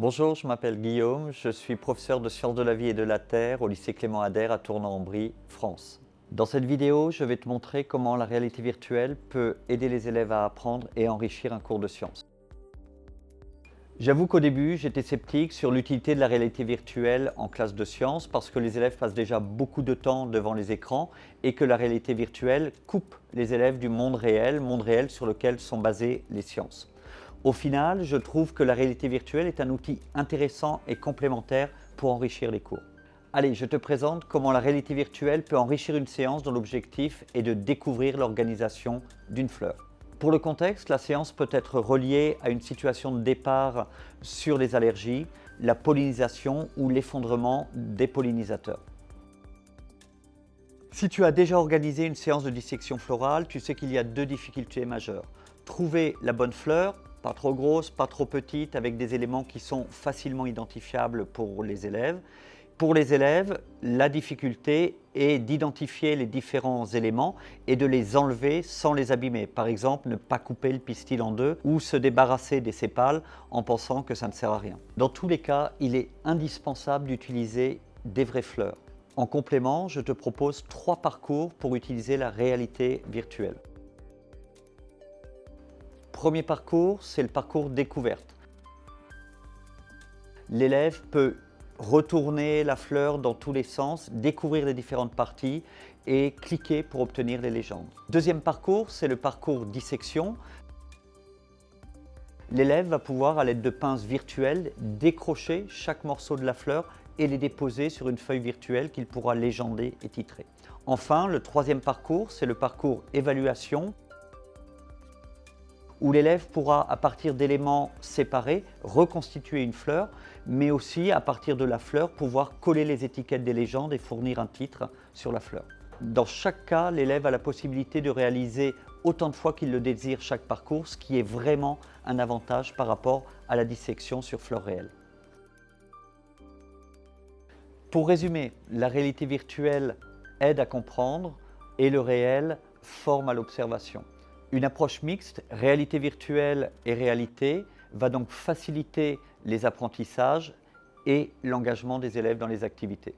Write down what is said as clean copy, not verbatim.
Bonjour, je m'appelle Guillaume, je suis professeur de sciences de la vie et de la Terre au lycée Clément Ader à Tournan-en-Brie, France. Dans cette vidéo, je vais te montrer comment la réalité virtuelle peut aider les élèves à apprendre et enrichir un cours de sciences. J'avoue qu'au début, j'étais sceptique sur l'utilité de la réalité virtuelle en classe de sciences parce que les élèves passent déjà beaucoup de temps devant les écrans et que la réalité virtuelle coupe les élèves du monde réel sur lequel sont basées les sciences. Au final, je trouve que la réalité virtuelle est un outil intéressant et complémentaire pour enrichir les cours. Allez, je te présente comment la réalité virtuelle peut enrichir une séance dont l'objectif est de découvrir l'organisation d'une fleur. Pour le contexte, la séance peut être reliée à une situation de départ sur les allergies, la pollinisation ou l'effondrement des pollinisateurs. Si tu as déjà organisé une séance de dissection florale, tu sais qu'il y a deux difficultés majeures. Trouver la bonne fleur, pas trop grosse, pas trop petite, avec des éléments qui sont facilement identifiables pour les élèves. Pour les élèves, la difficulté est d'identifier les différents éléments et de les enlever sans les abîmer. Par exemple, ne pas couper le pistil en deux ou se débarrasser des sépales en pensant que ça ne sert à rien. Dans tous les cas, il est indispensable d'utiliser des vraies fleurs. En complément, je te propose 3 parcours pour utiliser la réalité virtuelle. Premier parcours, c'est le parcours découverte. L'élève peut retourner la fleur dans tous les sens, découvrir les différentes parties et cliquer pour obtenir les légendes. Deuxième parcours, c'est le parcours dissection. L'élève va pouvoir, à l'aide de pinces virtuelles, décrocher chaque morceau de la fleur et les déposer sur une feuille virtuelle qu'il pourra légender et titrer. Enfin, le troisième parcours, c'est le parcours évaluation, où l'élève pourra, à partir d'éléments séparés, reconstituer une fleur, mais aussi, à partir de la fleur, pouvoir coller les étiquettes des légendes et fournir un titre sur la fleur. Dans chaque cas, l'élève a la possibilité de réaliser autant de fois qu'il le désire chaque parcours, ce qui est vraiment un avantage par rapport à la dissection sur fleur réelle. Pour résumer, la réalité virtuelle aide à comprendre et le réel forme à l'observation. Une approche mixte, réalité virtuelle et réalité, va donc faciliter les apprentissages et l'engagement des élèves dans les activités.